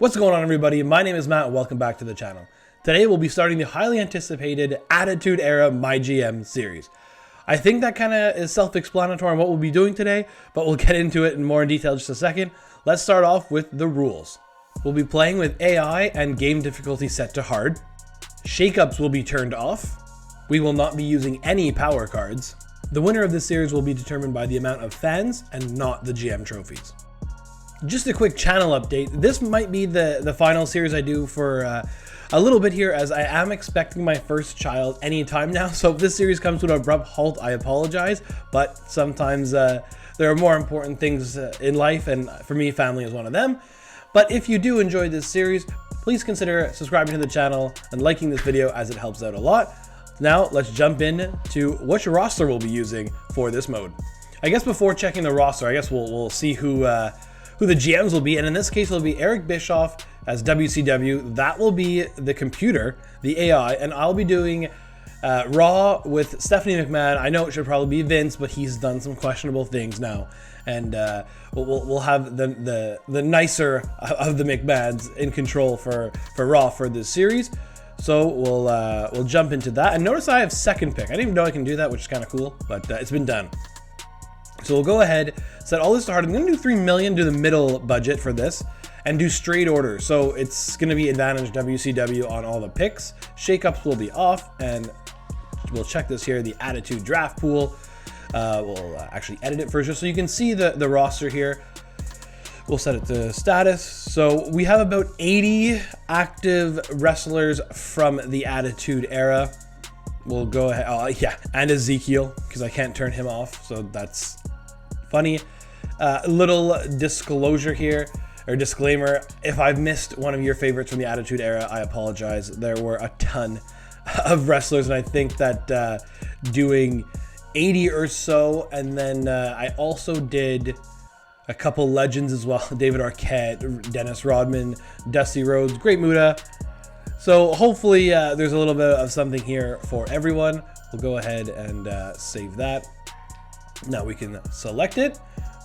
What's going on, everybody? My name is Matt and welcome back to the channel. Today we'll be starting the highly anticipated Attitude Era MyGM series. I think that kind of is self-explanatory on what we'll be doing today, but we'll get into it in more detail in just a second. Let's start off with the rules. We'll be playing with AI and game difficulty set to hard. Shakeups will be turned off. We will not be using any power cards. The winner of this series will be determined by the amount of fans and not the GM trophies. Just a quick channel update. This might be the final series I do for a little bit here, as I am expecting my first child anytime now. So if this series comes to an abrupt halt, I apologize, but sometimes there are more important things in life, and for me, family is one of them. But if you do enjoy this series, please consider subscribing to the channel and liking this video, as it helps out a lot. Now let's jump in to which roster we'll be using for this mode. I guess before checking the roster, I guess we'll see who the GMs will be, and in this case it'll be Eric Bischoff as WCW. That will be the computer, the AI, and I'll be doing Raw with Stephanie McMahon. I know it should probably be Vince, but he's done some questionable things now, and we'll have the nicer of the McMahons in control for Raw for this series. So we'll jump into that, and notice I have second pick. I didn't even know I can do that, which is kind of cool, but it's been done. So we'll go ahead, set all this to hard. I'm going to do 3 million, do the middle budget for this, and do straight order. So it's going to be advantage WCW on all the picks. Shakeups will be off, and we'll check this here, the Attitude Draft Pool. We'll actually edit it first just so you can see the roster here. We'll set it to status. So we have about 80 active wrestlers from the Attitude Era. We'll go ahead, yeah, and Ezekiel, because I can't turn him off, so that's funny. Little disclosure here, or disclaimer: if I've missed one of your favorites from the Attitude Era, I apologize. There were a ton of wrestlers, and I think that doing 80 or so, and then I also did a couple legends as well: David Arquette, Dennis Rodman, Dusty Rhodes, Great Muta. So hopefully there's a little bit of something here for everyone. We'll go ahead and save that. Now we can select it.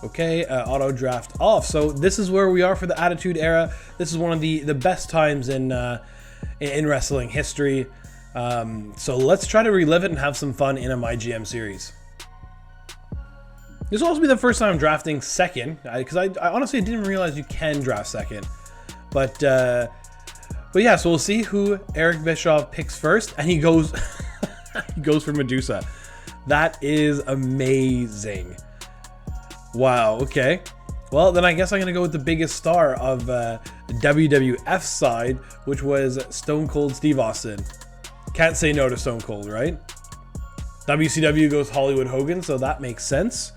Okay, auto draft off. So this is where we are for the Attitude Era. This is one of the best times in wrestling history. So let's try to relive it and have some fun in a MyGM series. This will also be the first time I'm drafting second, because I honestly didn't realize you can draft second. But yeah, so we'll see who Eric Bischoff picks first, and he goes he goes for Medusa. That is amazing. Wow, okay. Well, then I guess I'm going to go with the biggest star of WWF side, which was Stone Cold Steve Austin. Can't say no to Stone Cold, right? WCW goes Hollywood Hogan, so that makes sense.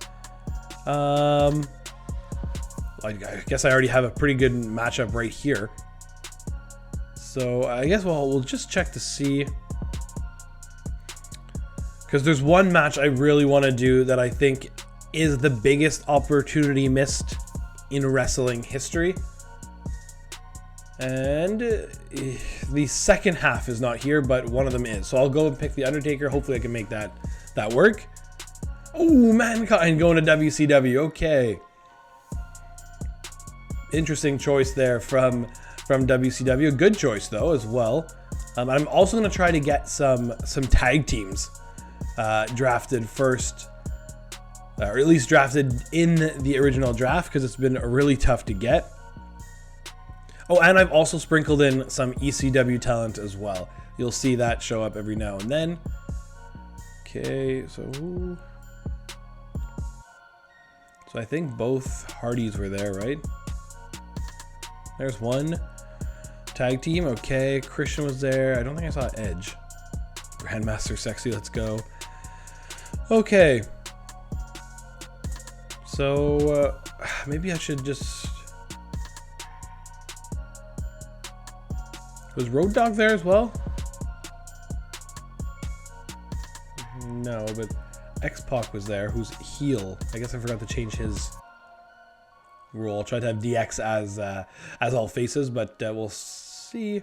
I guess I already have a pretty good matchup right here. So I guess we'll just check to see, because there's one match I really want to do that I think is the biggest opportunity missed in wrestling history. And the second half is not here, but one of them is. So I'll go and pick The Undertaker. Hopefully I can make that work. Oh, Mankind going to WCW. Okay. Interesting choice there from WCW. Good choice though as well. I'm also going to try to get some tag teams drafted first, or at least drafted in the original draft, because it's been really tough to get. Oh, and I've also sprinkled in some ECW talent as well. You'll see that show up every now and then. Okay, so I think both Hardys were there, right? There's one tag team. Okay, Christian was there. I don't think I saw Edge. Grandmaster Sexy, let's go. Okay. So maybe I should just... Was Road Dogg there as well? No, but X-Pac was there, who's heel. I guess I forgot to change his rule. I'll try to have DX as all faces, but we'll see.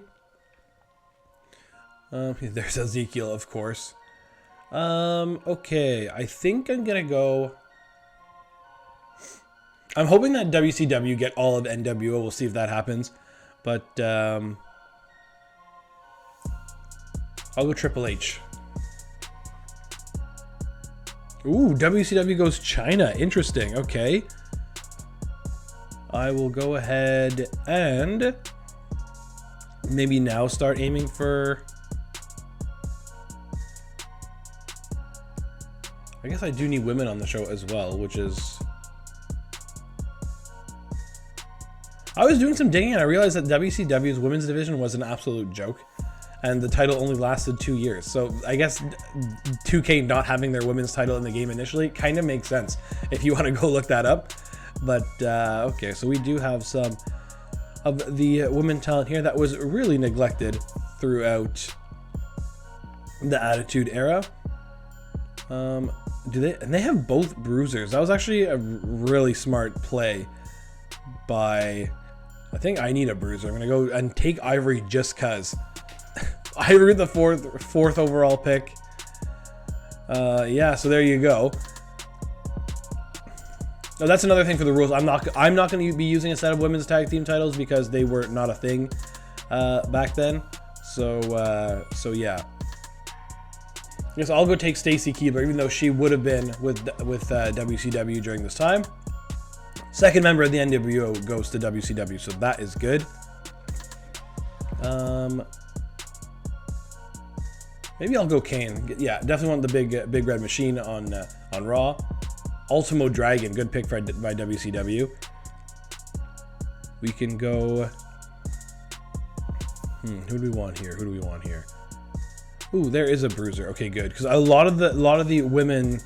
There's Ezekiel, of course. Okay, I think I'm gonna go. I'm hoping that WCW get all of NWO. We'll see if that happens. But I'll go Triple H. Ooh, WCW goes China. Interesting. Okay. I will go ahead and maybe now start aiming for... I guess I do need women on the show as well, which is... I was doing some digging and I realized that WCW's women's division was an absolute joke. And the title only lasted 2 years. So I guess 2K not having their women's title in the game initially kind of makes sense if you want to go look that up. But okay, so we do have some of the women talent here that was really neglected throughout the Attitude Era. Do they? And they have both bruisers. That was actually a really smart play by... I think I need a bruiser. I'm gonna go and take Ivory just cause. Ivory the fourth overall pick. Yeah, so there you go. Now that's another thing for the rules. I'm not going to be using a set of women's tag team titles because they were not a thing back then. So yeah. I guess I'll go take Stacy Keibler, even though she would have been with WCW during this time. Second member of the NWO goes to WCW, so that is good. Maybe I'll go Kane. Yeah, definitely want the big red machine on Raw. Ultimo Dragon, good pick by WCW. We can go. Who do we want here? Ooh, there is a bruiser. Okay, good, because a lot of the women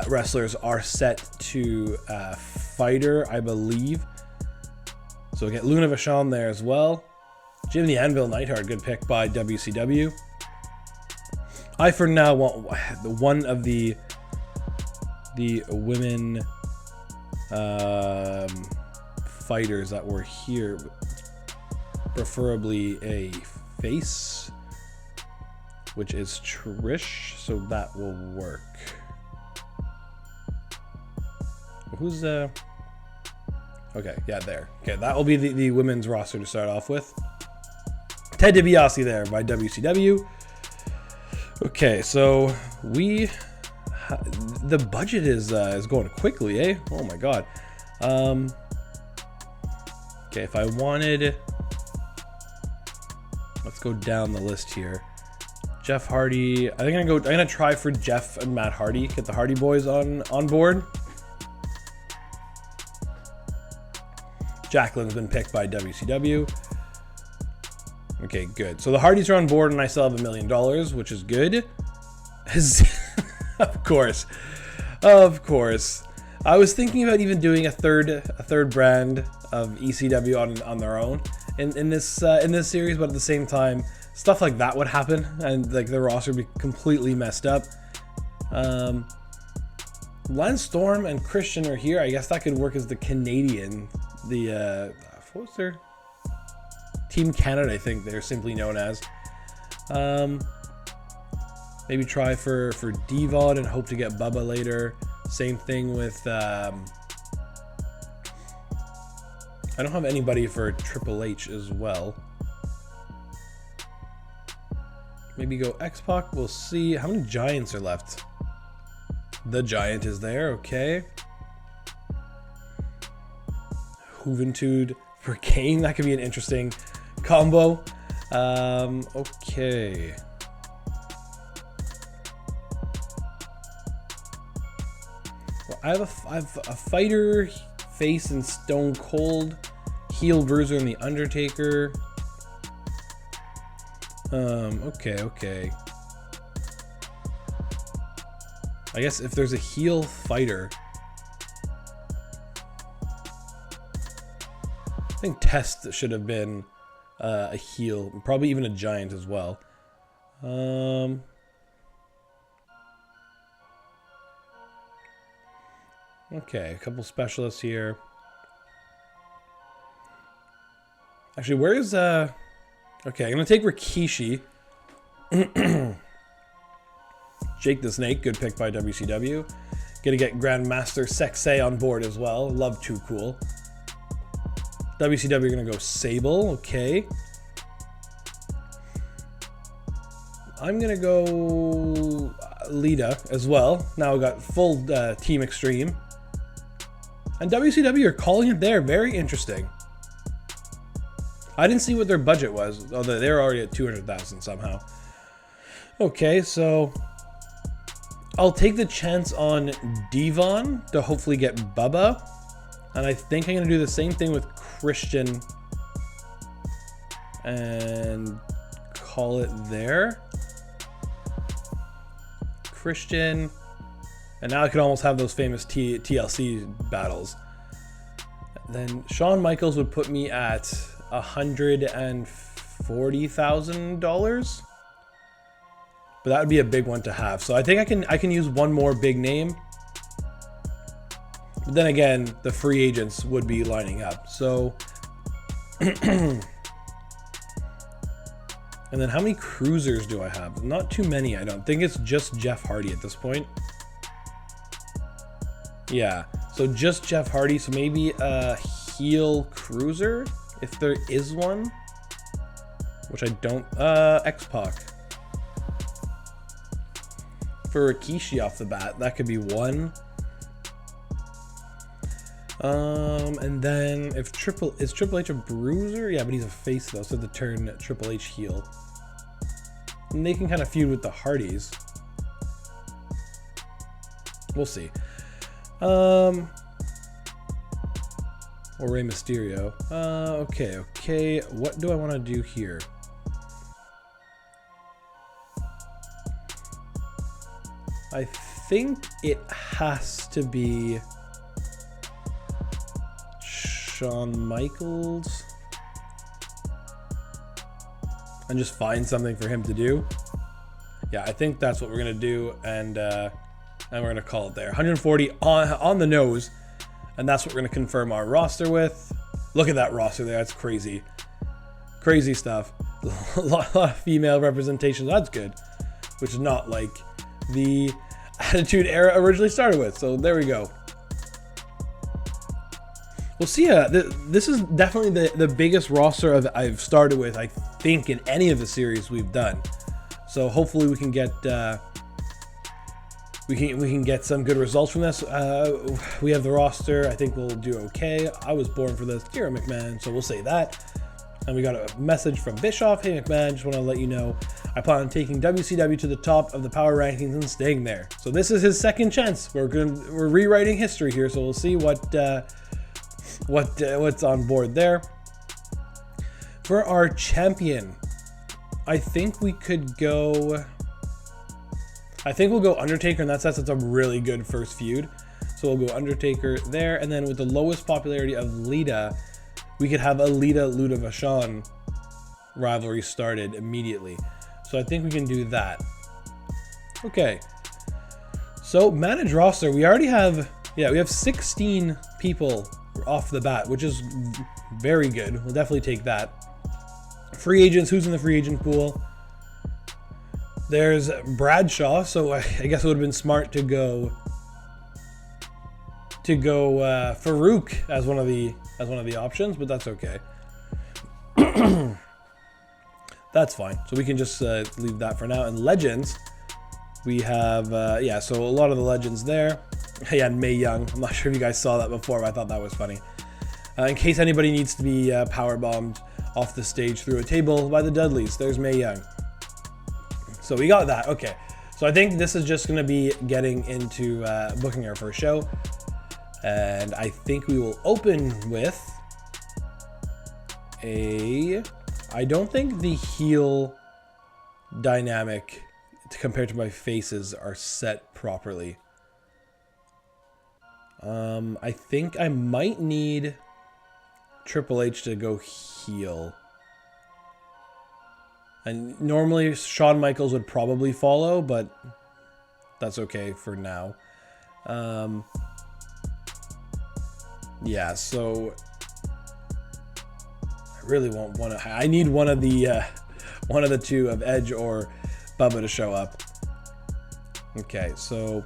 wrestlers are set to fighter, I believe. So we get Luna Vachon there as well. Jim the Anvil Neidhart, good pick by WCW. I for now want one of the women fighters that were here, preferably a face, which is Trish, so that will work. Who's okay, yeah, there. Okay, that will be the women's roster to start off with. Ted DiBiase there by WCW. Okay, so the budget is going quickly, eh? Oh my god. Okay, if I wanted, let's go down the list here. Jeff Hardy. I think I'm gonna try for Jeff and Matt Hardy. Get the Hardy Boys on board. Jacqueline's been picked by WCW. Okay, good. So the Hardys are on board, and I still have $1 million, which is good. Of course. I was thinking about even doing a third brand of ECW on their own in this series, but at the same time, stuff like that would happen, and like the roster would be completely messed up. Lance Storm and Christian are here. I guess that could work as the Canadian. What was their Team Canada? I think they're simply known as. Maybe try for DVOD and hope to get Bubba later. Same thing with. I don't have anybody for Triple H as well. Maybe go X-Pac. We'll see. How many Giants are left? The Giant is there. Okay. Juventud for Kane. That could be an interesting combo. Okay. Well, I have a fighter, face, and Stone Cold, heel, Bruiser, and the Undertaker. Okay. I guess if there's a heel fighter, I think Test should have been a heel, probably even a Giant as well. Okay, a couple specialists here. Actually, where is okay, I'm gonna take Rikishi. Jake the Snake, good pick by WCW. Gonna get Grandmaster Sexay on board as well. Love Too Cool. WCW are going to go Sable. Okay. I'm going to go Lita as well. Now we got full Team Extreme. And WCW are calling it there. Very interesting. I didn't see what their budget was. Although they're already at 200,000 somehow. Okay, so I'll take the chance on Devon to hopefully get Bubba. And I think I'm going to do the same thing with Christian and call it there. Christian. And now I could almost have those famous TLC battles. Then Shawn Michaels would put me at $140,000. But that would be a big one to have. So I think I can use one more big name. But then again, the free agents would be lining up. So and then how many cruisers do I have? Not too many, I don't think. It's just Jeff Hardy at this point. Yeah, so just Jeff Hardy. So maybe a heel cruiser, if there is one. Which I don't. X-Pac. For Rikishi off the bat, that could be one. And then if is Triple H a bruiser? Yeah, but he's a face though, so the turn Triple H heel. And they can kind of feud with the Hardys. We'll see. Or Rey Mysterio. Okay. What do I want to do here? I think it has to be Shawn Michaels. And just find something for him to do. Yeah, I think that's what we're going to do. And we're going to call it there. 140 on the nose. And that's what we're going to confirm our roster with. Look at that roster there. That's crazy. Crazy stuff. A lot of female representation. That's good. Which is not like the Attitude Era originally started with. So there we go. We'll see. This is definitely the biggest roster I've started with, I think, in any of the series we've done. So hopefully we can get we can get some good results from this. We have the roster. I think we'll do okay. I was born for this. Dear McMahon, so we'll say that. And we got a message from Bischoff. Hey McMahon, just want to let you know I plan on taking WCW to the top of the power rankings and staying there. So this is his second chance. We're rewriting history here. So we'll see what's on board there. For our champion, I think we could go. I think we'll go Undertaker, and that's a really good first feud. So we'll go Undertaker there, and then with the lowest popularity of Lita, we could have a Lita Vachon rivalry started immediately. So I think we can do that. Okay. So manage roster, we already have, we have 16 people off the bat, which is very good. We'll definitely take that. Free agents, who's in the free agent pool? There's Bradshaw, so I guess it would have been smart to go Farouk as one of the options, but that's okay. That's fine. So we can just leave that for now. And legends, we have so a lot of the legends there. Yeah, and Mae Young. I'm not sure if you guys saw that before, but I thought that was funny. In case anybody needs to be power bombed off the stage through a table by the Dudleys, there's Mae Young. So we got that. Okay. So I think this is just going to be getting into booking our first show. And I think we will open with I don't think the heel dynamic compared to my faces are set properly. I think I might need Triple H to go heel. And normally Shawn Michaels would probably follow, but that's okay for now. Yeah, so I really won't want to. I need one of the two of Edge or Bubba to show up. Okay, so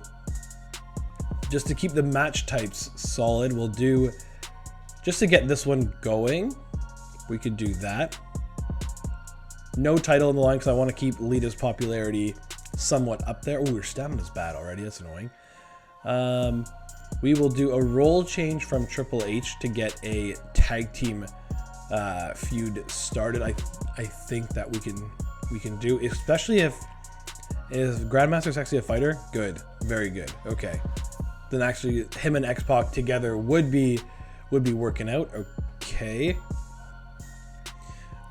just to keep the match types solid, we'll do just to get this one going, we could do that. No title on the line because I want to keep Lita's popularity somewhat up there. Oh, your stamina's bad already. That's annoying. We will do a role change from Triple H to get a tag team feud started. I think that we can do, especially if Grandmaster's actually a fighter. Good, very good. Okay, then actually him and X-Pac together would be working out. Okay,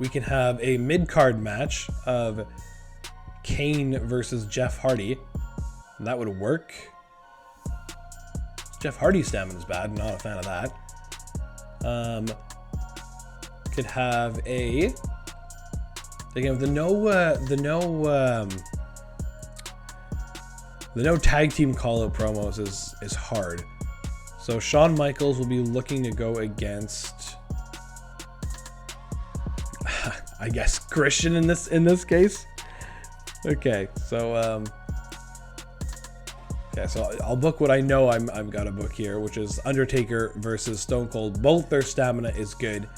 we can have a mid-card match of Kane versus Jeff Hardy. That would work. Jeff Hardy's stamina is bad. Not a fan of that. Could have a, again, the no tag team call out promos is hard. So Shawn Michaels will be looking to go against, I guess, Christian in this case. Okay, so yeah, so I'll book what I know I've got to book here, which is Undertaker versus Stone Cold. Both their stamina is good.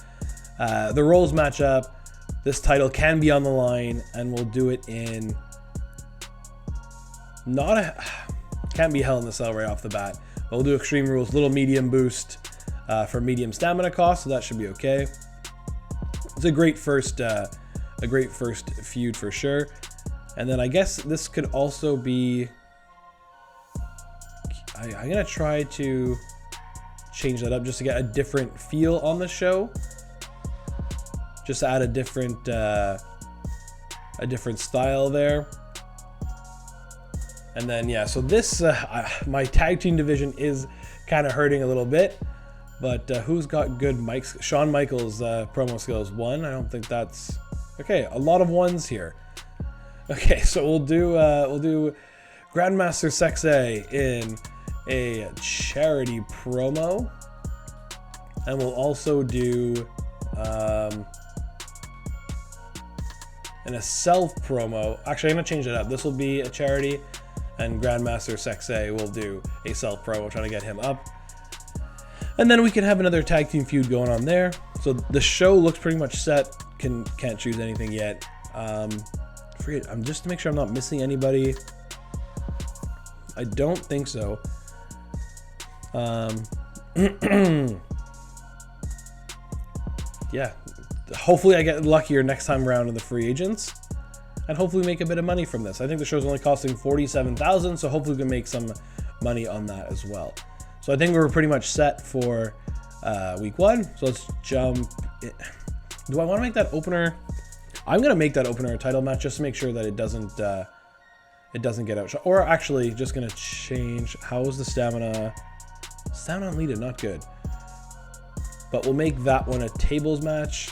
The roles match up. This title can be on the line, and we'll do it in can't be Hell in the Cell right off the bat. We'll do Extreme Rules, little medium boost for medium stamina cost, so that should be okay. It's a great first feud for sure. And then I guess this could also be, I'm gonna try to change that up just to get a different feel on the show. Just to add a different style there. And then yeah, so this my tag team division is kind of hurting a little bit. But who's got good mics? Shawn Michaels promo skills 1. I don't think that's okay. A lot of ones here. Okay, so we'll do Grandmaster Sexay in a charity promo, and we'll also do in a self promo. Actually, I'm gonna change it up. This will be a charity, and Grandmaster Sexay will do a self promo, trying to get him up. And then we can have another tag team feud going on there. So the show looks pretty much set. Can't choose anything yet. Forget. I'm just to make sure I'm not missing anybody. I don't think so. Yeah. Hopefully I get luckier next time around in the free agents, and hopefully make a bit of money from this. I think the show's only costing $47,000, so hopefully we can make some money on that as well. So I think we're pretty much set for week 1. So let's jump. Do I want to make that opener? I'm gonna make that opener a title match just to make sure that it doesn't get outshot. Or actually, just gonna change. How is the stamina? Stamina on Lita, not good. But we'll make that one a tables match,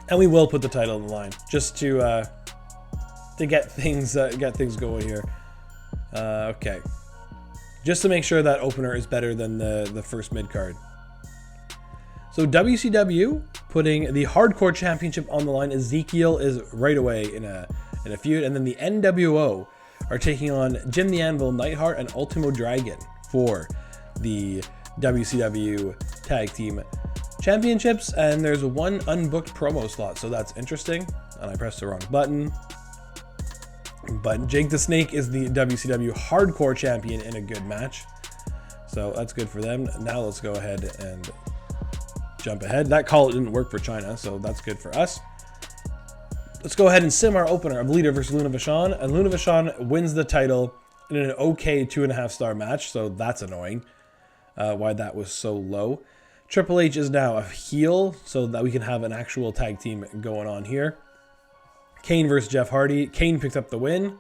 and we will put the title on the line just to get things going here. Okay, just to make sure that opener is better than the first mid card. So WCW putting the Hardcore Championship on the line. Ezekiel is right away in a feud, and then the NWO are taking on Jim the Anvil, Neidhart, and Ultimo Dragon for the WCW Tag Team Championships. And there's one unbooked promo slot, so that's interesting. And I pressed the wrong button. But Jake the Snake is the WCW Hardcore Champion in a good match, so that's good for them. Now let's go ahead and jump ahead. That call didn't work for China, so that's good for us. Let's go ahead and sim our opener of Lita versus Luna Vachon, and Luna Vachon wins the title in an okay 2.5-star match, so that's annoying. Why that was so low. Triple H is now a heel, so that we can have an actual tag team going on here. Kane versus Jeff Hardy. Kane picked up the win.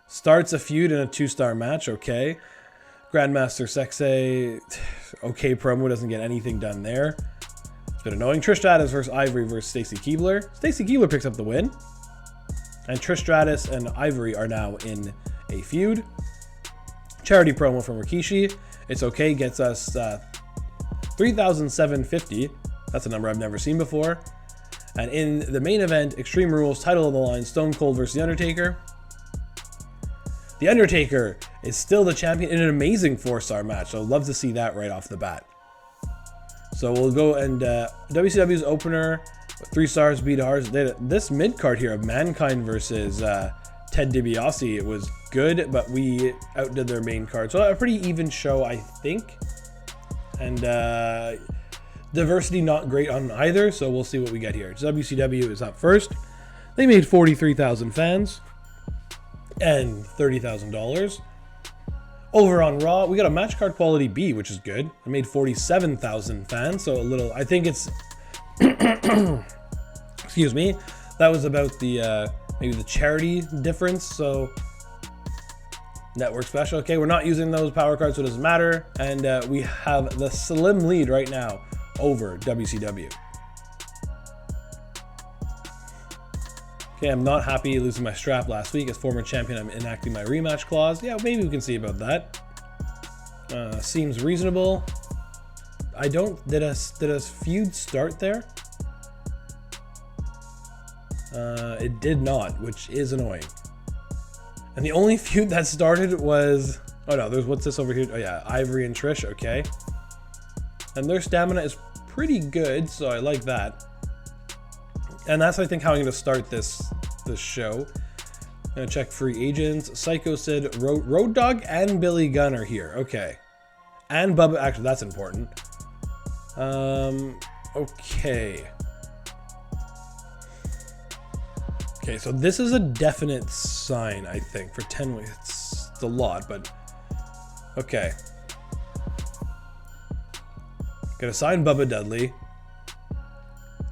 Starts a feud in a 2-star match. Okay. Grandmaster Sexay. Okay, promo doesn't get anything done there. It's been annoying. Trish Stratus versus Ivory versus Stacy Keibler. Stacy Keibler picks up the win. And Trish Stratus and Ivory are now in a feud. Charity promo from Rikishi. It's okay. Gets us $3,750. That's a number I've never seen before. And in the main event, Extreme Rules, title of the line, Stone Cold versus The Undertaker. The Undertaker is still the champion in an amazing 4-star match, so I'd love to see that right off the bat. So we'll go and WCW's opener, 3 stars beat ours. This mid card here of Mankind versus Ted DiBiase, it was good, but we outdid their main card. So a pretty even show, I think. And diversity not great on either, so we'll see what we get here. WCW is up first. They made 43,000 fans and $30,000. Over on Raw, we got a match card quality B, which is good. I made 47,000 fans, so a little, I think it's, excuse me, that was about the, maybe the charity difference, so network special. Okay, we're not using those power cards, so it doesn't matter. And we have the slim lead right now over WCW. Okay, I'm not happy losing my strap last week. As former champion, I'm enacting my rematch clause. Yeah, maybe we can see about that. Seems reasonable. I don't... Did a feud start there? It did not, which is annoying. And the only feud that started was... Oh no, there's... What's this over here? Oh yeah, Ivory and Trish, okay. And their stamina is pretty good, so I like that. And that's, I think, how I'm going to start this show. I'm going to check free agents. Psycho Sid, Road Dogg, and Billy Gunn are here. Okay. And Bubba. Actually, that's important. Okay. Okay, so this is a definite sign, I think, for 10 weeks. It's a lot, but... Okay. Gonna sign Bubba Dudley.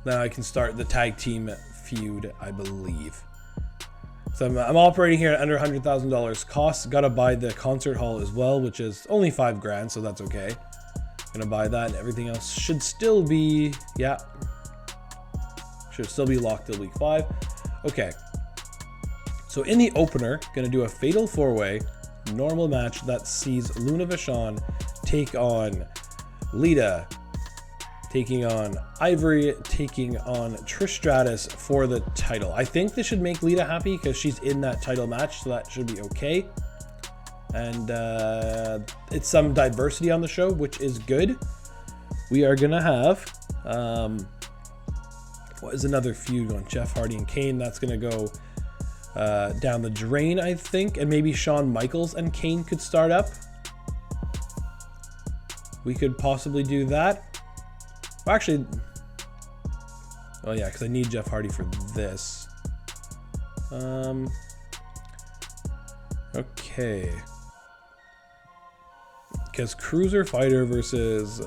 Now I can start the tag team feud, I believe. So I'm operating here at under $100,000 costs. Gotta buy the concert hall as well, which is only $5,000, so that's okay. Gonna buy that, and everything else should still be, yeah, should still be locked till week 5. Okay. So in the opener, gonna do a fatal 4-way normal match that sees Luna Vachon take on Lita, taking on Ivory, taking on Trish Stratus for the title. I think this should make Lita happy because she's in that title match, so that should be okay. And it's some diversity on the show, which is good. We are gonna have what is another feud on Jeff Hardy and Kane? That's gonna go down the drain, I think, and maybe Shawn Michaels and Kane could start up. We could possibly do that. Well, actually, oh yeah, because I need Jeff Hardy for this. Okay. Because Cruiser Fighter versus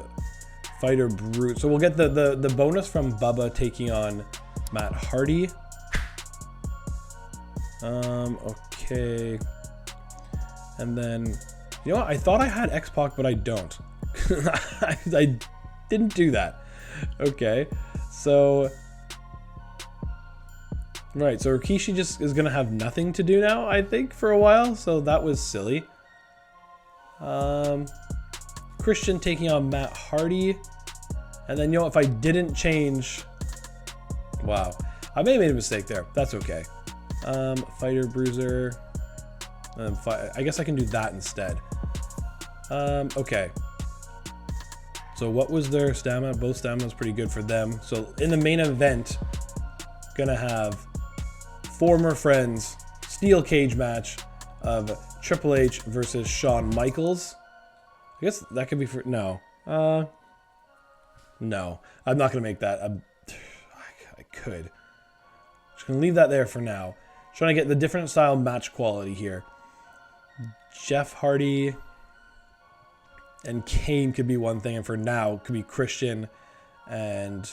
Fighter Brute. So we'll get the bonus from Bubba taking on Matt Hardy. Okay. And then, you know what? I thought I had X-Pac, but I don't. I didn't do that. Okay, so right, so Rikishi just is gonna have nothing to do now, I think, for a while, so that was silly. Christian taking on Matt Hardy, and then, you know, if I didn't change, wow, I may have made a mistake there. That's okay. Fighter Bruiser, I guess I can do that instead. Okay. So what was their stamina? Both stamina is pretty good for them. So in the main event, gonna have former friends steel cage match of Triple H versus Shawn Michaels. I guess that could be for no. No, I'm not gonna make that. I could. Just gonna leave that there for now. Trying to get the different style match quality here. Jeff Hardy and Kane could be one thing, and for now, it could be Christian and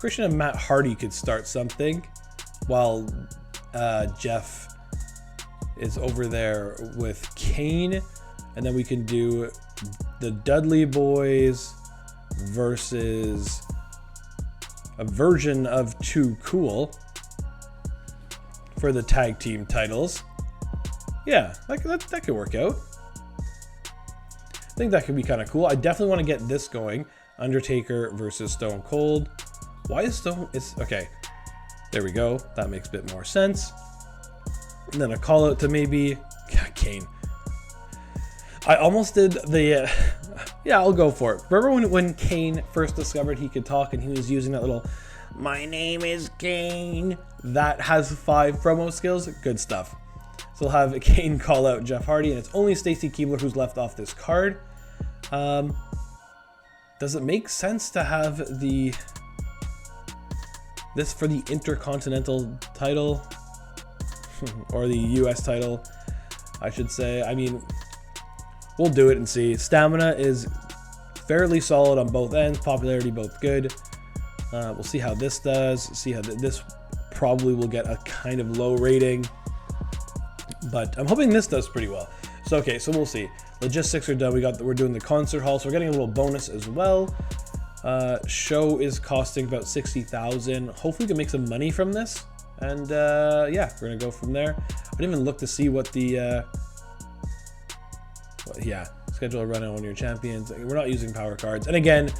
Matt Hardy could start something, while Jeff is over there with Kane, and then we can do the Dudley Boys versus a version of Too Cool for the tag team titles. Yeah, that could work out. I think that could be kind of cool. I definitely want to get this going. Undertaker versus Stone Cold. Why is Stone... It's okay. There we go. That makes a bit more sense. And then a call out to maybe... Kane. I almost did the Yeah, I'll go for it. Remember when Kane first discovered he could talk and he was using that little, "My name is Kane." That has 5 promo skills. Good stuff. So we'll have Kane call out Jeff Hardy, and it's only Stacy Keibler who's left off this card. Does it make sense to have this for the Intercontinental title? Or the US title, I should say. I mean, we'll do it and see. Stamina is fairly solid on both ends. Popularity both good. We'll see how this does. See how this probably will get a kind of low rating. But I'm hoping this does pretty well. So, okay, so we'll see. Logistics are done. We're doing the concert hall, so we're getting a little bonus as well. Show is costing about 60,000. Hopefully we can make some money from this. And yeah, we're gonna go from there. I didn't even look to see what the yeah, schedule a run on one of your champions. We're not using power cards. And again,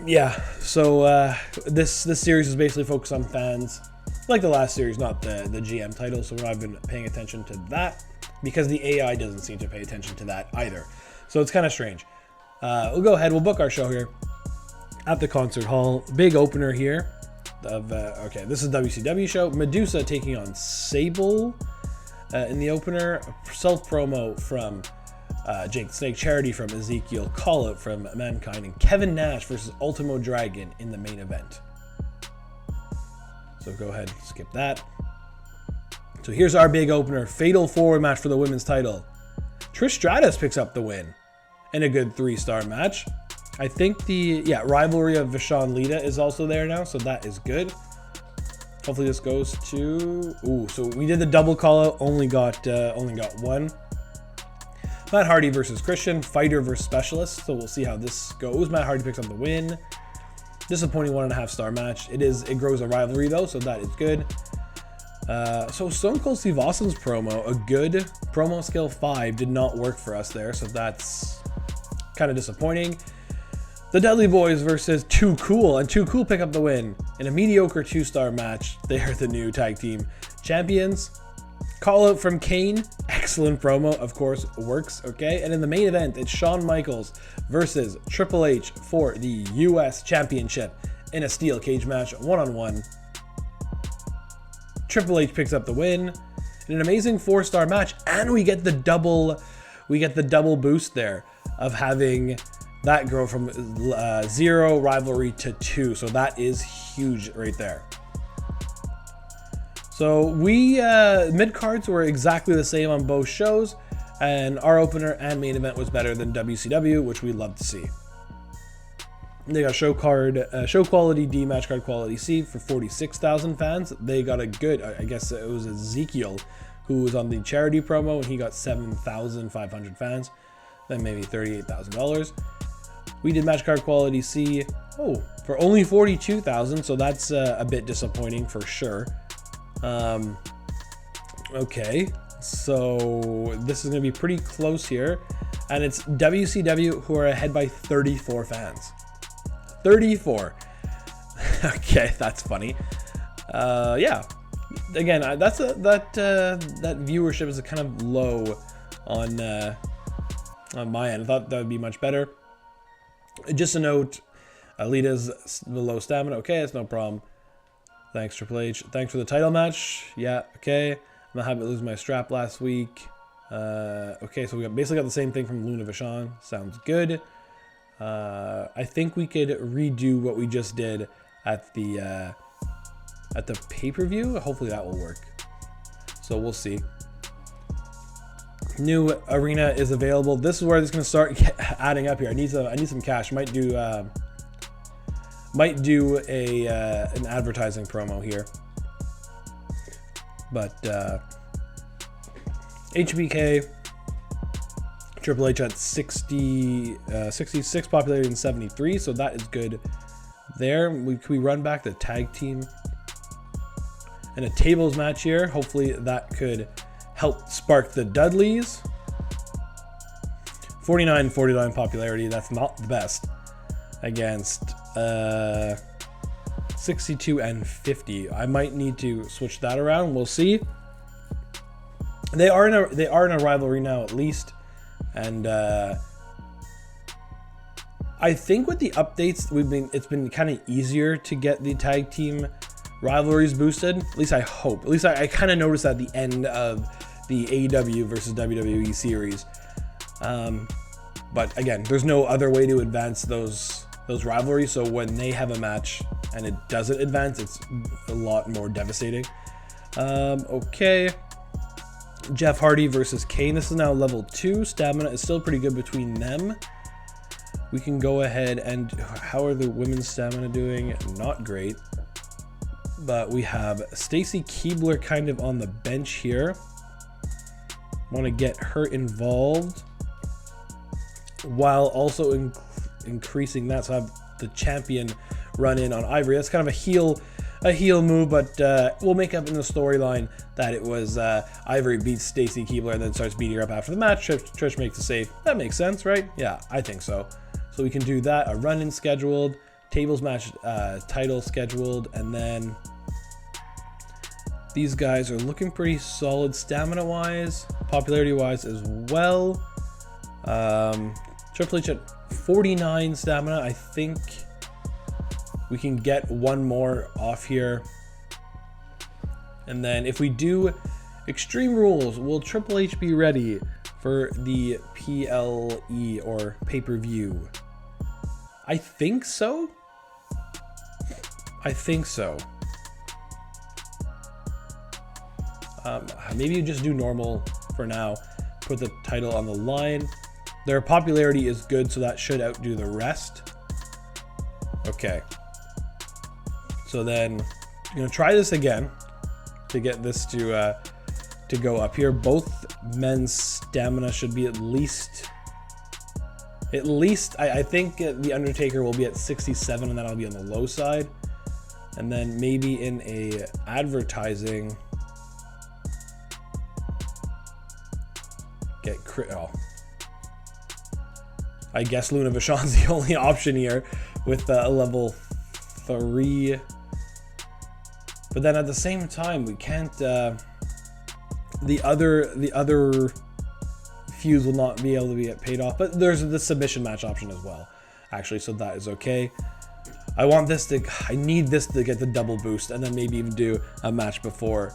yeah, so this series is basically focused on fans, like the last series, not the GM title. So we're not even paying attention to that because the AI doesn't seem to pay attention to that either. So it's kind of strange. We'll go ahead. We'll book our show here at the concert hall. Big opener here. Okay, this is WCW show. Medusa taking on Sable in the opener. Self promo from Jake the Snake, charity from Ezekiel, call out from Mankind, and Kevin Nash versus Ultimo Dragon in the main event. So go ahead, skip that. So here's our big opener, fatal 4-way match for the women's title. Trish Stratus picks up the win in a good 3-star match. I think the rivalry of Vishon Lita is also there now, so that is good. Hopefully this goes to so we did the double call out, only got one. Matt Hardy versus Christian, fighter versus specialist. So we'll see how this goes. Matt Hardy picks up the win. Disappointing 1.5-star match. It grows a rivalry though, so that is good. So Stone Cold Steve Austin's promo, a good promo skill 5, did not work for us there, so that's kind of disappointing. The Dudley Boys versus Too Cool, and Too Cool pick up the win in a mediocre 2-star match. They are the new tag team champions. Call out from Kane, excellent promo, of course, works, okay? And in the main event, it's Shawn Michaels versus Triple H for the US Championship in a steel cage match, 1-on-1. Triple H picks up the win in an amazing 4-star match, and we get the double boost there of having that grow from 0 rivalry to 2, so that is huge right there. So we mid cards were exactly the same on both shows, and our opener and main event was better than WCW, which we love to see. They got show quality D, match card quality C for 46,000 fans. They got a good, I guess it was Ezekiel who was on the charity promo, and he got 7,500 fans, then maybe $38,000. We did match card quality C, for only 42,000, so that's a bit disappointing for sure. Okay, so this is going to be pretty close here, and it's WCW who are ahead by 34 fans. 34. Okay, that's funny. Yeah. Again, that viewership is kind of low on my end. I thought that would be much better. Just a note, Alita's low stamina. Okay, that's no problem. Thanks, Triple H. Thanks for the title match. Yeah, okay. I'm not happy to lose my strap last week. Okay, so we basically got the same thing from Luna Vachon. Sounds good. I think we could redo what we just did at the pay-per-view. Hopefully that will work. So we'll see. New arena is available. This is where it's going to start adding up here. I need some cash. Might do an advertising promo here. But HBK, Triple H at 66 popularity and 73, so that is good there. We run back the tag team and a tables match here. Hopefully that could help spark the Dudleys. 49 popularity, that's not the best, against 62 and 50. I might need to switch that around. We'll see. They are in a rivalry now, at least, And I think with the updates, it's been kind of easier to get the tag team rivalries boosted. At least I hope. At least I kind of noticed at the end of the AEW versus WWE series. But again, there's no other way to advance those rivalries. So when they have a match and it doesn't advance, it's a lot more devastating. Okay. Jeff Hardy versus Kane. This is now level 2. Stamina is still pretty good between them. We can go ahead and... How are the women's stamina doing? Not great. But we have Stacy Keibler kind of on the bench here. Want to get her involved while also increasing that. So I have the champion run in on Ivory. That's kind of a heel move, but we'll make up in the storyline that it was Ivory beats Stacy Keibler and then starts beating her up after the match. Trish makes a save. That makes sense, right? Yeah, I think so. So we can do that. A run-in scheduled, tables match title scheduled, and then these guys are looking pretty solid stamina-wise, popularity-wise as well. Triple H at 49 stamina. I think we can get one more off here. And then if we do Extreme Rules, will Triple H be ready for the PLE or pay-per-view? I think so. I think so. Maybe you just do normal for now. Put the title on the line. Their popularity is good, so that should outdo the rest. Okay. So then I'm gonna try this again to get this to go up here. Both men's stamina should be at least I think the Undertaker will be at 67, and then I'll be on the low side. And then maybe in a advertising, get crit. Oh, I guess Luna Vachon's the only option here with a level 3. But then at the same time, we can't. The other feuds will not be able to get paid off. But there's the submission match option as well, actually. So that is okay. I need this to get the double boost, and then maybe even do a match before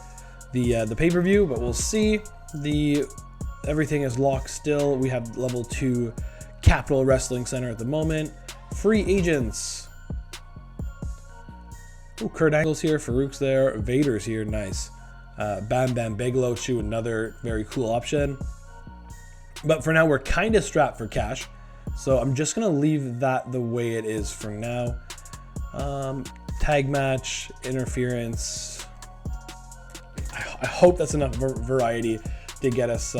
the pay-per-view. But we'll see. Everything is locked still. We have level 2 Capital Wrestling Center at the moment. Free agents. Oh, Kurt Angle's here. Farouk's there. Vader's here. Nice. Bam Bam Bigelow, another very cool option. But for now, we're kind of strapped for cash. So I'm just going to leave that the way it is for now. Tag match, interference. I hope that's enough variety to get us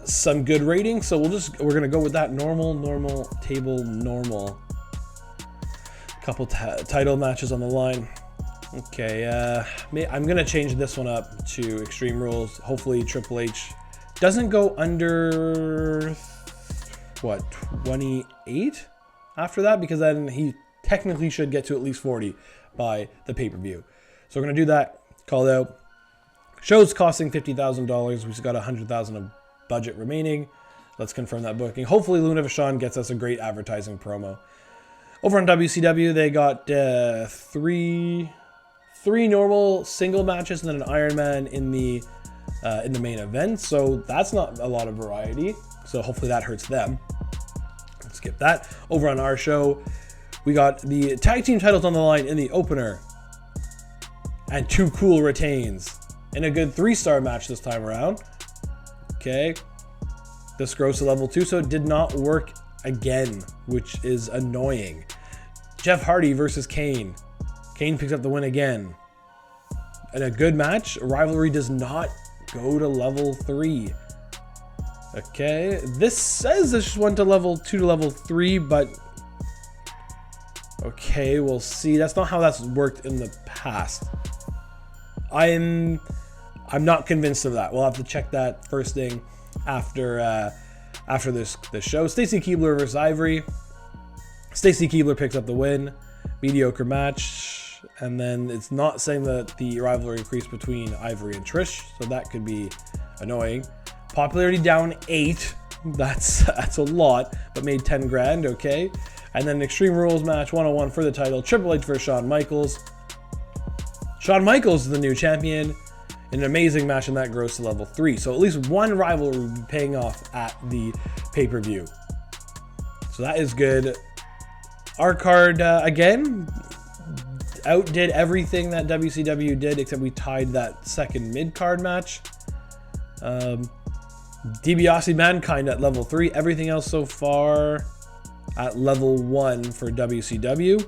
some good ratings. So we're gonna go with that normal table normal. Couple title matches on the line. Okay, I'm gonna change this one up to Extreme Rules. Hopefully Triple H doesn't go under what 28 after that, because then he technically should get to at least 40 by the pay-per-view. So we're gonna do that. Call it out. Show's costing $50,000. We've got $100,000 of budget remaining. Let's confirm that booking. Hopefully Luna Vachon gets us a great advertising promo. Over on WCW, they got three normal single matches and then an Iron Man in the main event. So that's not a lot of variety. So hopefully that hurts them. Skip that. Over on our show, we got the tag team titles on the line in the opener, and Too Cool retains in a good 3-star match this time around. Okay, this grows to level 2, so it did not work again, which is annoying. Jeff Hardy versus Kane. Kane picks up the win again. In a good match, rivalry does not go to level 3. Okay, this says this just went to level 2 to level 3, but okay, we'll see. That's not how that's worked in the past. I'm not convinced of that. We'll have to check that first thing after this show. Stacy Keibler versus Ivory. Stacy Keibler picks up the win. Mediocre match, and then it's not saying that the rivalry increased between Ivory and Trish, so that could be annoying. Popularity down 8. That's a lot, but made 10 grand, okay. And then Extreme Rules match 101 for the title. Triple H versus Shawn Michaels. Shawn Michaels is the new champion. An amazing match, and that grows to level 3. So at least one rivalry will be paying off at the pay-per-view. So that is good. Our card, again, outdid everything that WCW did, except we tied that second mid-card match. DiBiase Mankind at level 3. Everything else so far at level 1 for WCW.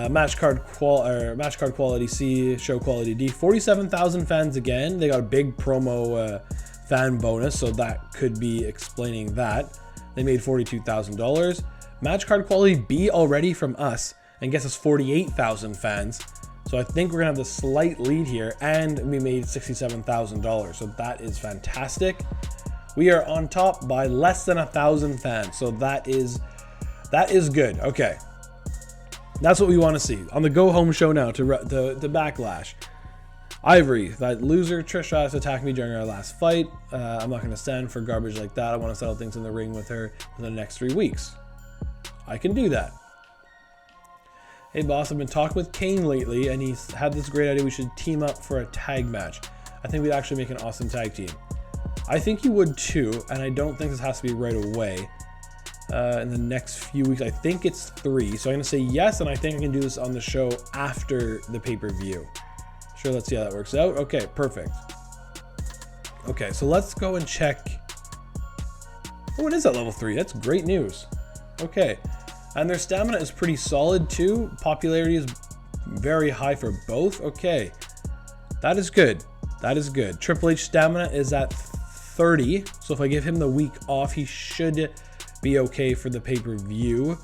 Match card quality C, show quality D. 47,000 fans again. They got a big promo fan bonus, so that could be explaining that. They made $42,000. Match card quality B already from us, and gets us 48,000 fans. So I think we're gonna have the slight lead here, and we made $67,000. So that is fantastic. We are on top by less than 1,000 fans. So that is good. Okay. That's what we want to see. On the go home show now to Backlash. Ivory, that loser Trish Stratus attacked me during our last fight. I'm not going to stand for garbage like that. I want to settle things in the ring with her in the next 3 weeks. I can do that. Hey boss, I've been talking with Kane lately, and he's had this great idea we should team up for a tag match. I think we'd actually make an awesome tag team. I think you would too, and I don't think this has to be right away. In the next few weeks, I think it's 3. So I'm gonna say yes, and I think I can do this on the show after the pay-per-view. Sure, let's see how that works out. Okay, perfect. Okay, so let's go and check. Oh, it is at level 3. That's great news. Okay, and their stamina is pretty solid too. Popularity is very high for both. Okay, that is good. That is good. Triple H stamina is at 30. So if I give him the week off, he should be okay for the pay-per-view,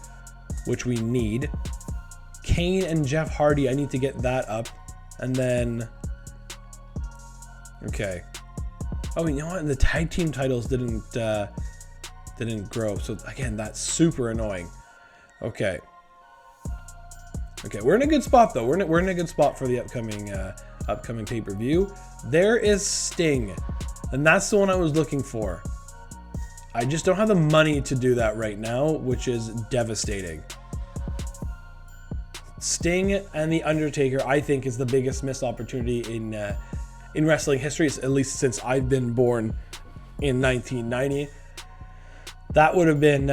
which we need. Kane and Jeff Hardy, I need to get that up. And then, okay. Oh, you know what? And the tag team titles didn't grow. So again, that's super annoying. Okay. Okay, we're in a good spot though. We're in a good spot for the upcoming pay-per-view. There is Sting, and that's the one I was looking for. I just don't have the money to do that right now, which is devastating. Sting and The Undertaker, I think, is the biggest missed opportunity in wrestling history, at least since I've been born in 1990. That would have been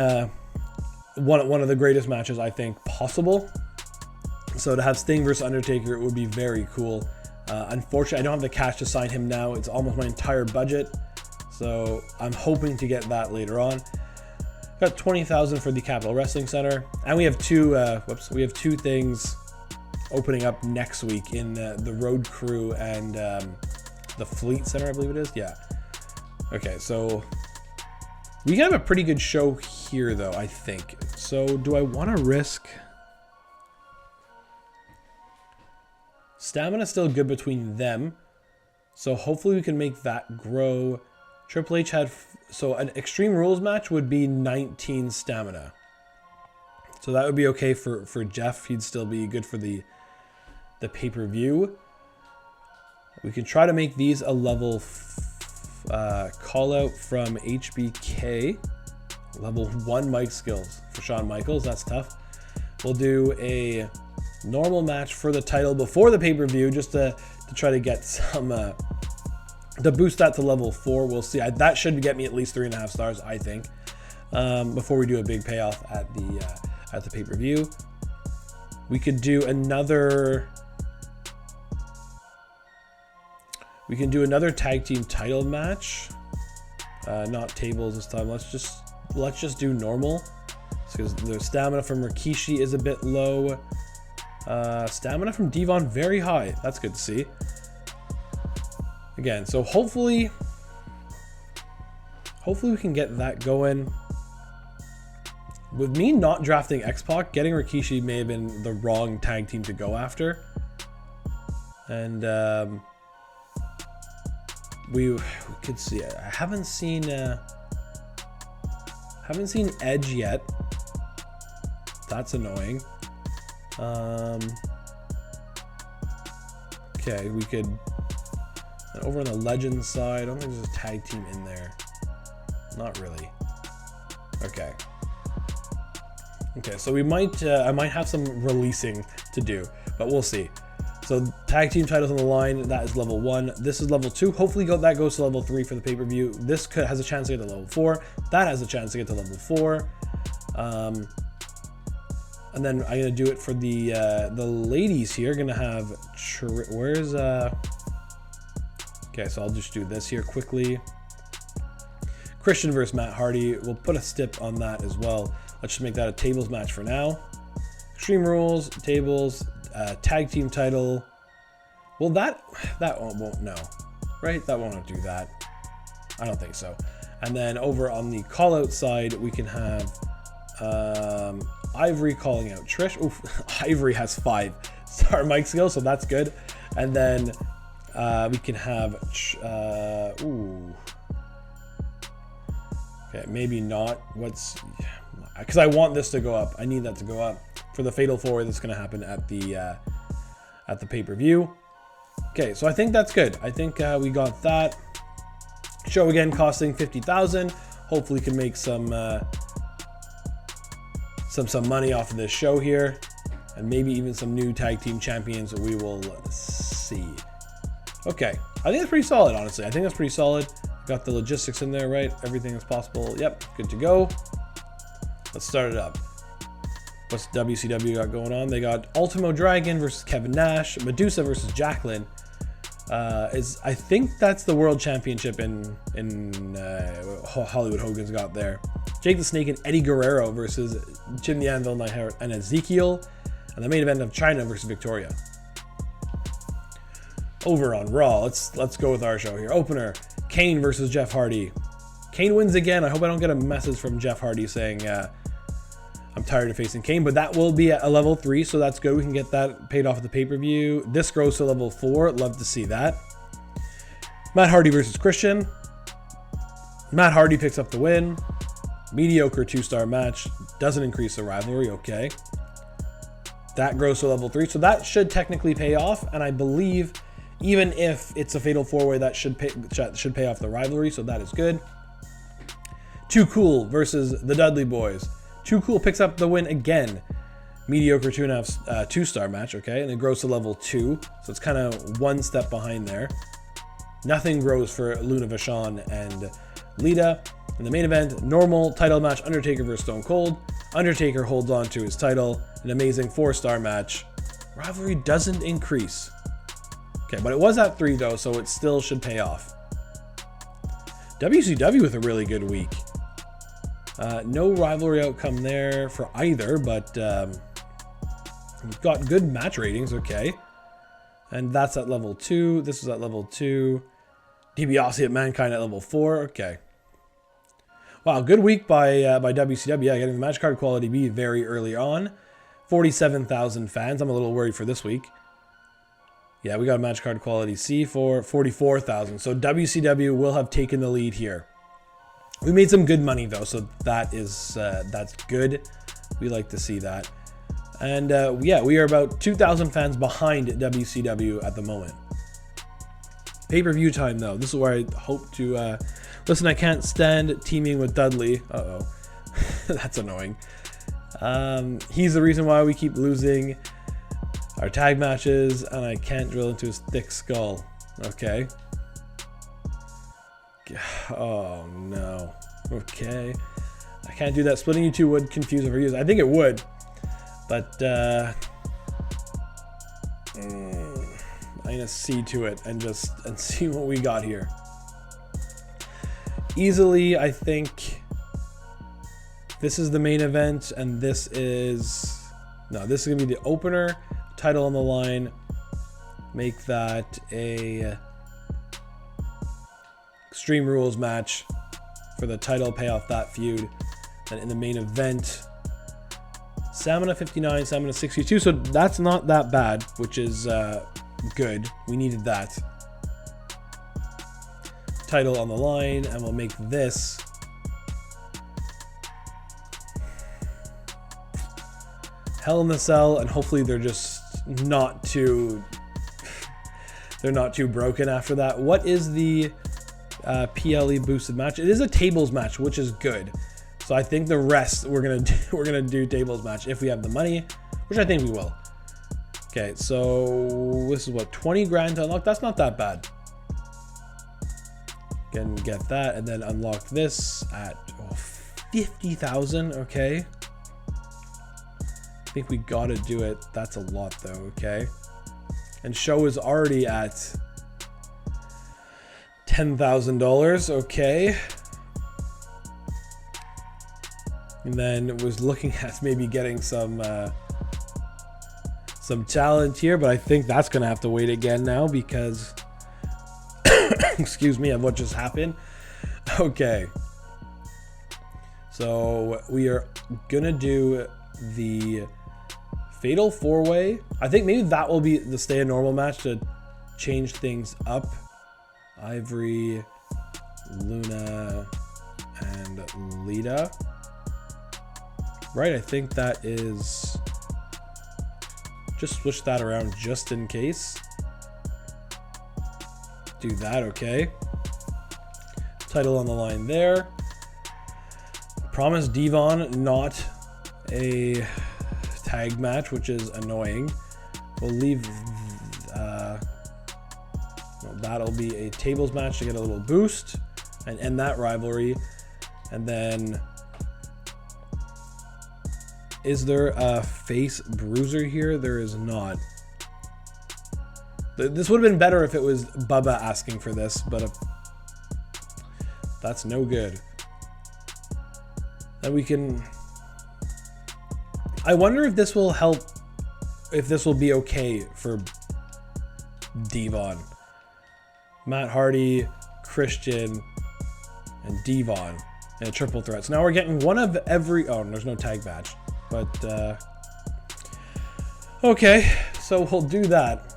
one of the greatest matches, I think, possible. So to have Sting versus Undertaker, it would be very cool. Unfortunately, I don't have the cash to sign him now. It's almost my entire budget. So I'm hoping to get that later on. Got $20,000 for the Capital Wrestling Center, and we have two things opening up next week in the Road Crew and the Fleet Center, I believe it is. Yeah. Okay, so we can have a pretty good show here, though, I think. So do I want to risk? Stamina still good between them, so hopefully we can make that grow. Triple H had, so an Extreme Rules match would be 19 stamina. So that would be okay for Jeff. He'd still be good for the pay-per-view. We can try to make these a level call out from HBK. Level 1 mic skills for Shawn Michaels. That's tough. We'll do a normal match for the title before the pay-per-view just to try to get some... to boost that to level 4, we'll see. That should get me at least 3.5 stars, I think, before we do a big payoff at the pay-per-view. We could do another. We can do another tag team title match. Not tables this time. Let's just do normal, because the stamina from Rikishi is a bit low. Stamina from Devon very high. That's good to see. Again, so hopefully we can get that going. With me not drafting X-Pac, getting Rikishi may have been the wrong tag team to go after. And we could see it. I haven't seen Edge yet. That's annoying. Okay, we could. And over on the Legends side, I don't think there's a tag team in there. Not really. Okay. Okay, so we might, I might have some releasing to do, but we'll see. So tag team titles on the line, that is level 1. This is level 2. Hopefully that goes to level 3 for the pay-per-view. This has a chance to get to level 4. That has a chance to get to level 4. And then I'm gonna do it for the ladies here. Gonna have where's okay, so I'll just do this here quickly. Christian versus Matt Hardy. We'll put a stip on that as well. Let's just make that a tables match for now. Extreme Rules, tables, tag team title. Well, that won't, no, right? That won't do that. I don't think so. And then over on the call out side, we can have Ivory calling out Trish. Oof, Ivory has 5-star mic skills, so that's good. And then we can have okay, maybe not. Because I want this to go up. I need that to go up for the Fatal 4 that's going to happen at the pay-per-view. Okay, so I think that's good. I think we got that. Show again costing $50,000. Hopefully, can make some money off of this show here, and maybe even some new tag team champions. We will see. Okay, I think that's pretty solid. Honestly, I think that's pretty solid. Got the logistics in there, right? Everything is possible. Yep, good to go. Let's start it up. What's WCW got going on? They got Ultimo Dragon versus Kevin Nash, Medusa versus Jacqueline. I think that's the World Championship in Hollywood Hogan's got there. Jake the Snake and Eddie Guerrero versus Jim the Anvil and Ezekiel, and the main event of China versus Victoria. Over on Raw, let's go with our show here. Opener, Kane versus Jeff Hardy. Kane wins again. I hope I don't get a message from Jeff Hardy saying I'm tired of facing Kane, but that will be at a level 3, so that's good. We can get that paid off at the pay-per-view. This grows to level 4. Love to see that. Matt Hardy versus Christian. Matt Hardy picks up the win. Mediocre 2-star match. Doesn't increase the rivalry. Okay. That grows to level 3, so that should technically pay off, and I believe even if it's a fatal 4-way, that should pay off the rivalry, so that is good. Too Cool versus the Dudley Boys. Too Cool picks up the win again. Mediocre 2.5 2-star match, okay, and it grows to level 2, so it's kind of one step behind there. Nothing grows for Luna Vachon and Lita. In the main event, normal title match, Undertaker versus Stone Cold. Undertaker holds on to his title. An amazing 4-star match. Rivalry doesn't increase. Okay, but it was at 3 though, so it still should pay off. WCW with a really good week. No rivalry outcome there for either, but we've got good match ratings, okay. And that's at level 2. This is at level 2. DiBiase at Mankind at level 4, okay. Wow, good week by WCW. Yeah, getting the match card quality B very early on. 47,000 fans. I'm a little worried for this week. Yeah, we got a match card quality C for 44,000. So WCW will have taken the lead here. We made some good money though, so that is that's good. We like to see that. And yeah, we are about 2,000 fans behind WCW at the moment. Pay-per-view time though. This is where I hope to listen. I can't stand teaming with Dudley. Uh-oh. That's annoying. He's the reason why we keep losing our tag matches, and I can't drill into his thick skull. Okay. Oh no. Okay. I can't do that. Splitting you two would confuse overuse. I think it would, but I'm gonna see to it and see what we got here. Easily, I think this is the main event, and this is this is gonna be the opener. Title on the line. Make that a Extreme Rules match for the title, pay off that feud. And in the main event, Stamina 59, Stamina 62. So that's not that bad, which is good. We needed that. Title on the line, and we'll make this Hell in the Cell, and hopefully they're just not too they're not too broken after that. What is the PLE boosted match? It is a tables match, which is good. So I think the rest we're gonna do tables match if we have the money, which I think we will. Okay, so this is what, 20 grand to unlock. That's not that bad. Can get that and then unlock this at 50,000. Okay, I think we gotta do it. That's a lot though. Okay, and show is already at $10,000. Okay, and then was looking at maybe getting some talent here, but I think that's gonna have to wait again now because excuse me, of what just happened. Okay, so we are gonna do the fatal 4-way. I think maybe that will be the stay a normal match to change things up. Ivory, Luna, and Lita. Right, I think that is, just switch that around just in case. Do that. Okay, title on the line there. Promise Devon not a tag match, which is annoying. We'll leave that'll be a tables match to get a little boost and end that rivalry. And then is there a face bruiser here? There is not. This would have been better if it was Bubba asking for this, but that's no good. Then we can, I wonder if this will help, if this will be okay for Devon. Matt Hardy, Christian, and Devon in a triple threat. So now we're getting one of every, oh, there's no tag badge, but okay, so we'll do that.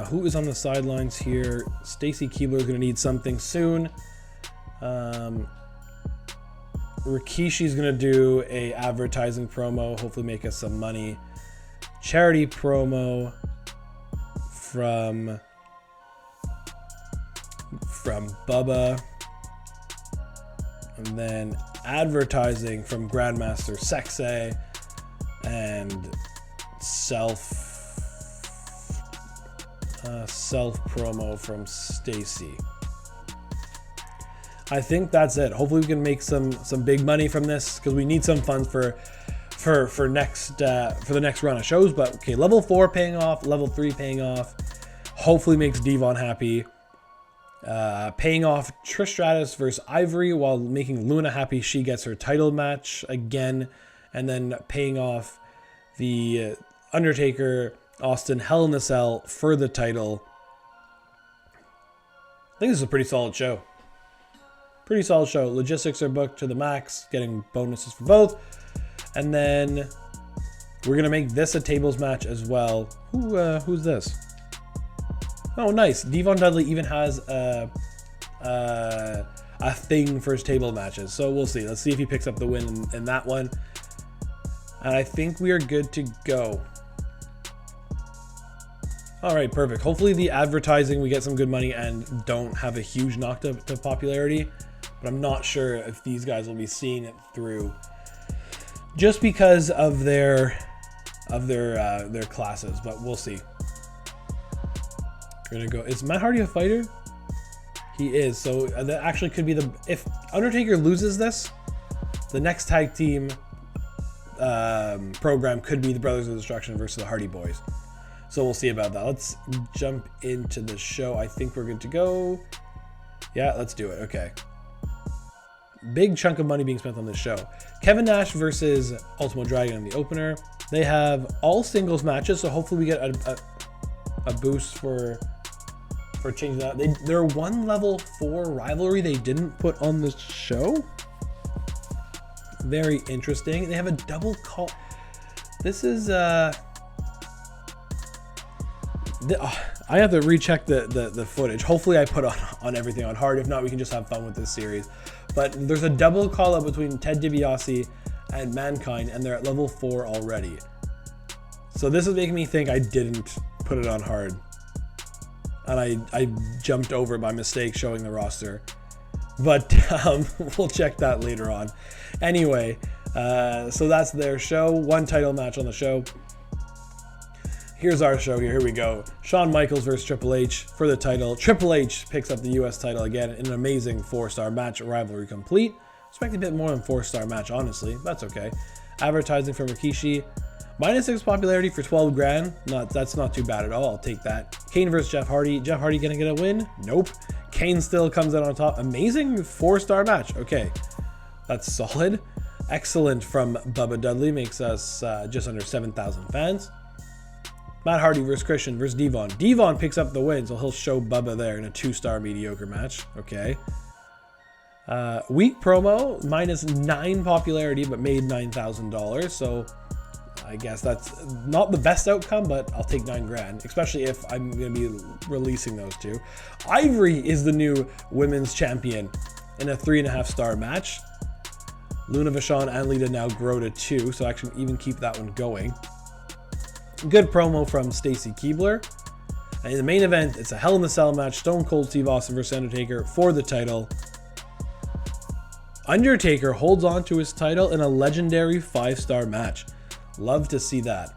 Who is on the sidelines here? Stacy Keebler is going to need something soon. Rikishi's going to do a advertising promo, hopefully make us some money. Charity promo from Bubba. And then advertising from Grandmaster Sexay and self promo from Stacy. I think that's it. Hopefully we can make some big money from this because we need some funds for the next run of shows. But okay, level 4 paying off, level 3 paying off. Hopefully makes Devon happy. Paying off Trish Stratus versus Ivory while making Luna happy. She gets her title match again, and then paying off the Undertaker Austin Hell in a Cell for the title. I think this is a pretty solid show. Pretty solid show. Logistics are booked to the max, getting bonuses for both. And then we're going to make this a tables match as well. Who's this? Oh, nice. Devon Dudley even has a thing for his table matches. So we'll see. Let's see if he picks up the win in that one. And I think we are good to go. All right, perfect. Hopefully the advertising, we get some good money and don't have a huge knock to popularity. But I'm not sure if these guys will be seeing it through just because of their classes. But we'll see. We're gonna go. Is Matt Hardy a fighter? He is. So that actually could be if Undertaker loses this, the next tag team program could be the Brothers of Destruction versus the Hardy Boys. So we'll see about that. Let's jump into the show. I think we're good to go. Yeah, let's do it. Okay. Big chunk of money being spent on this show. Kevin Nash versus Ultimo Dragon in the opener. They have all singles matches, so hopefully we get a boost for changing that. They're one level 4 rivalry they didn't put on the show. Very interesting. They have a double call. This is I have to recheck the footage. Hopefully I put on everything on hard. If not, we can just have fun with this series. But there's a double call up between Ted DiBiase and Mankind, and they're at level 4 already. So this is making me think I didn't put it on hard. and I jumped over by mistake showing the roster. But we'll check that later on. Anyway, so that's their show. One title match on the show. Here's our show here. Here we go. Shawn Michaels versus Triple H for the title. Triple H picks up the US title again in an amazing 4-star match. Rivalry complete. Expect a bit more than 4-star match, honestly. That's okay. Advertising from Rikishi. -6 popularity for 12 grand. That's not too bad at all. I'll take that. Kane versus Jeff Hardy. Jeff Hardy gonna get a win? Nope. Kane still comes out on top. Amazing 4-star match. Okay. That's solid. Excellent from Bubba Dudley. Makes us just under 7,000 fans. Matt Hardy versus Christian versus Devon. Devon picks up the win, so he'll show Bubba there in a 2-star mediocre match. Okay. Weak promo, -9 popularity, but made $9,000. So I guess that's not the best outcome, but I'll take 9 grand, especially if I'm going to be releasing those two. Ivory is the new women's champion in a 3.5-star match. Luna Vachon and Lita now grow to 2, so I can even keep that one going. Good promo from Stacy Keibler. And in the main event, it's a Hell in a Cell match. Stone Cold Steve Austin versus Undertaker for the title. Undertaker holds on to his title in a legendary 5-star match. Love to see that.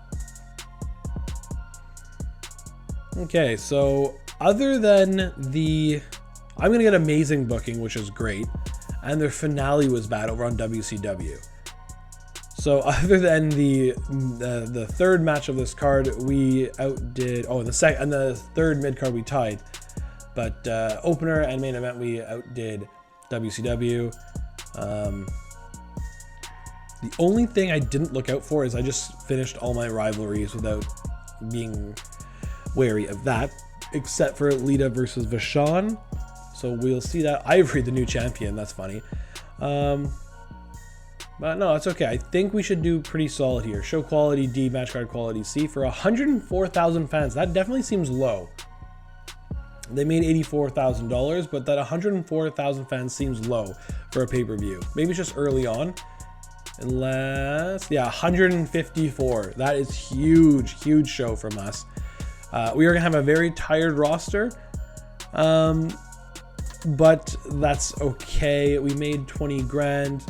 Okay, so other than the... I'm going to get amazing booking, which is great. And their finale was bad over on WCW. So other than the third match of this card, we outdid. Oh, the third mid card we tied, but opener and main event we outdid WCW. The only thing I didn't look out for is I just finished all my rivalries without being wary of that, except for Lita versus Vachon. So we'll see that. Ivory, the new champion. That's funny. But no, it's okay. I think we should do pretty solid here. Show quality D, match card quality C for 104,000 fans. That definitely seems low. They made $84,000, but that 104,000 fans seems low for a pay-per-view. Maybe it's just early on. Unless, yeah, 154. That is huge, huge show from us. We are gonna have a very tired roster. But that's okay. We made 20 grand.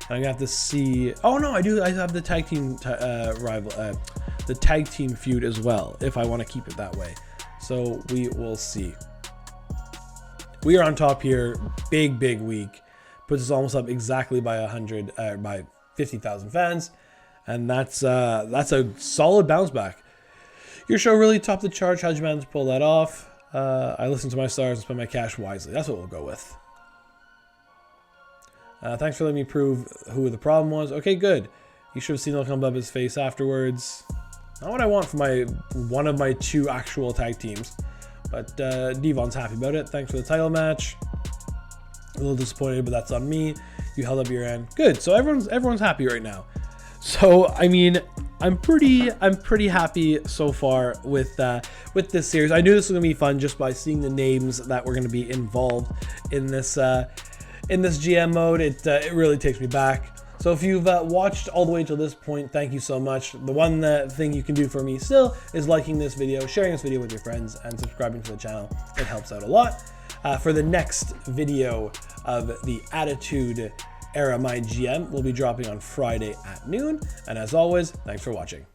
I'm gonna have to see. Oh no, I have the tag team the tag team feud as well, if I want to keep it that way. So we will see. We are on top here. Big week. Puts us almost up exactly by 50,000 fans, and that's a solid bounce back. Your show really topped the charge. How'd you manage to pull that off? I listened to my stars and spent my cash wisely. That's what we'll go with. Thanks for letting me prove who the problem was. Okay, good. You should have seen the look on Bubba's face afterwards. Not what I want for one of my 2 actual tag teams. But Devon's happy about it. Thanks for the title match. A little disappointed, but that's on me. You held up your end. Good. So everyone's happy right now. So I mean, I'm pretty happy so far with this series. I knew this was gonna be fun just by seeing the names that were gonna be involved in this GM mode. It really takes me back. So if you've watched all the way till this point, thank you so much. The one thing you can do for me still is liking this video, sharing this video with your friends, and subscribing to the channel. It helps out a lot. For the next video of the Attitude Era MyGM, will be dropping on Friday at noon. And as always, thanks for watching.